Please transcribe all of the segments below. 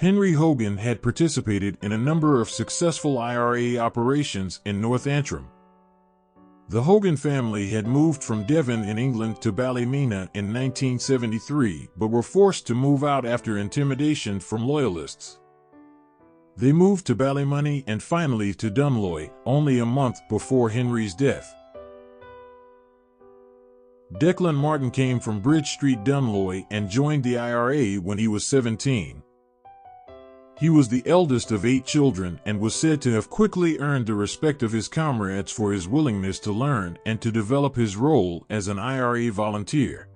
Henry Hogan had participated in a number of successful IRA operations in North Antrim. The Hogan family had moved from Devon in England to Ballymena in 1973, but were forced to move out after intimidation from loyalists. They moved to Ballymoney and finally to Dunloy, only a month before Henry's death. Declan Martin came from Bridge Street, Dunloy, and joined the IRA when he was 17. He was the eldest of 8 children and was said to have quickly earned the respect of his comrades for his willingness to learn and to develop his role as an IRA volunteer.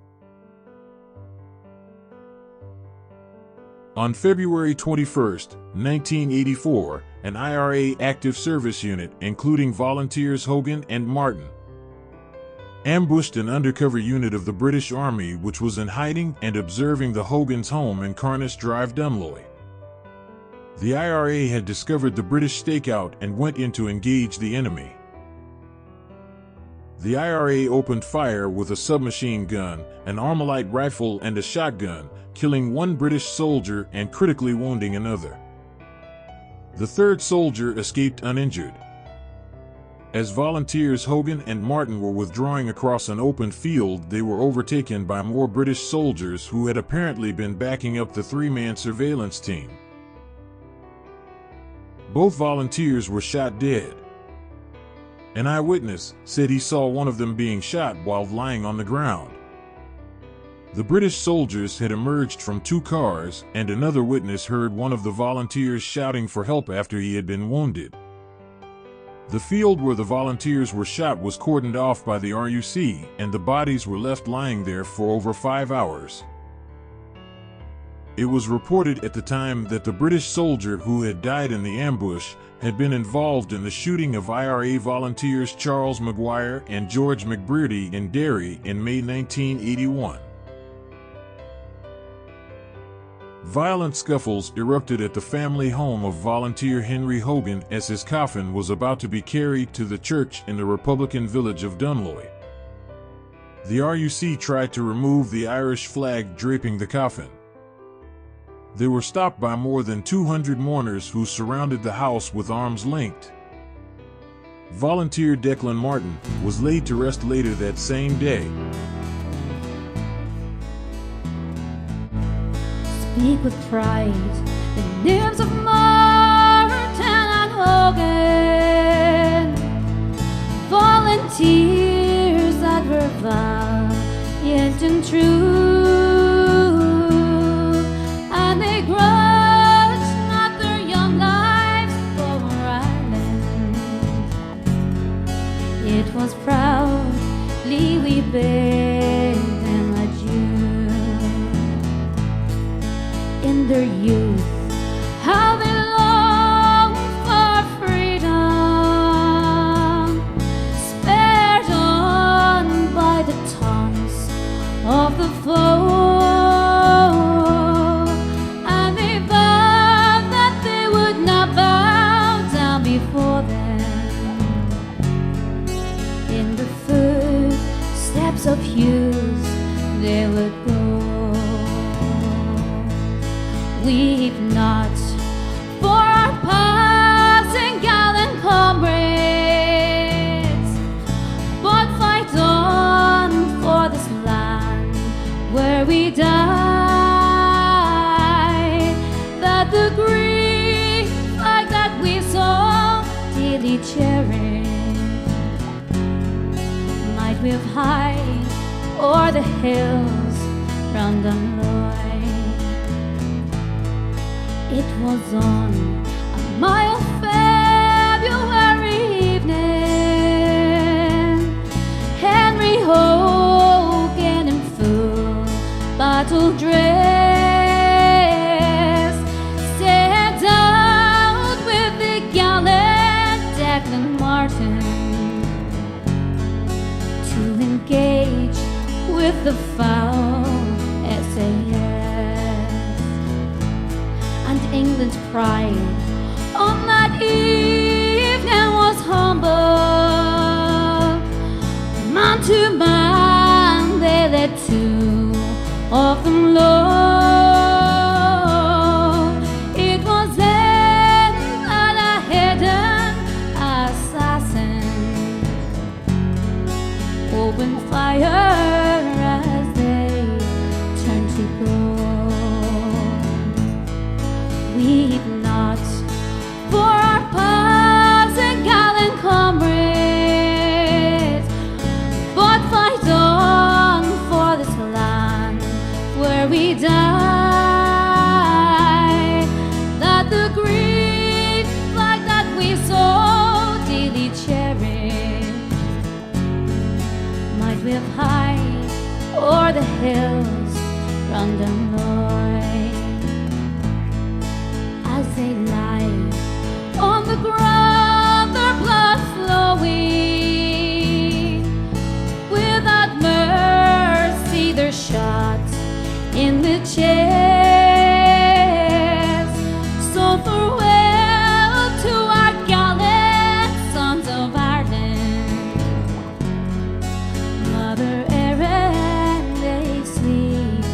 On February 21, 1984, an IRA active service unit, including volunteers Hogan and Martin, ambushed an undercover unit of the British Army which was in hiding and observing the Hogan's home in Carness Drive, Dunloy. The IRA had discovered the British stakeout and went in to engage the enemy. The IRA opened fire with a submachine gun, an Armalite rifle and a shotgun, killing 1 British soldier and critically wounding another. The 3rd soldier escaped uninjured. As volunteers Hogan and Martin were withdrawing across an open field, they were overtaken by more British soldiers who had apparently been backing up the 3-man surveillance team. Both volunteers were shot dead. An eyewitness said he saw one of them being shot while lying on the ground. The British soldiers had emerged from 2 cars, and another witness heard one of the volunteers shouting for help after he had been wounded. The field where the volunteers were shot was cordoned off by the RUC, and the bodies were left lying there for over 5 hours. It was reported at the time that the British soldier who had died in the ambush had been involved in the shooting of IRA volunteers Charles Maguire and George McBrearty in Derry in May 1981. Violent scuffles erupted at the family home of volunteer Henry Hogan as his coffin was about to be carried to the church in the Republican village of Dunloy. The RUC tried to remove the Irish flag draping the coffin. They were stopped by more than 200 mourners who surrounded the house with arms linked. Volunteer Declan Martin was laid to rest later that same day. Speak with pride the names of Martin and Hogan, volunteers that were valiant and true. It was proudly we bade them adieu. In their youth, how they longed for freedom, spared on by the taunts of the foe, and they vowed that they would not bow down before them. In the footsteps of youth they would go. Weep not for our passing gallant comrades, but fight on for this land where we died, that the green flag that we so dearly cherish with high o'er the hills round Dunloy. It was on a mild February evening, Henry Hogan in full battle dress set out with the gallant Declan Martin to engage with the foul SAS. And England's pride on that evening was humble. Man to man they led 2 of them low. round Dunloy, as they lie on the ground, their blood flowing. Without mercy, they're shot in the chest. So farewell to our gallant sons of Ireland. Mother Erin, they sleep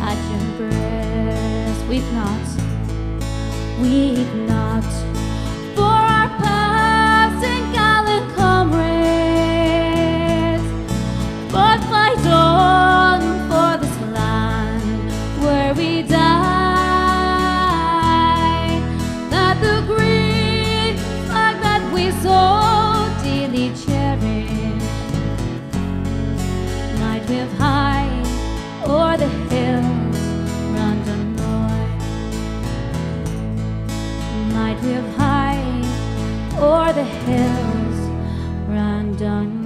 at your breast. Weep not, for our past and gallant comrades, but fight on for this land where we died, that the green flag that we so dearly cherish might wave high o'er the hills round Dunloy, might wave high o'er the hills round Dunloy.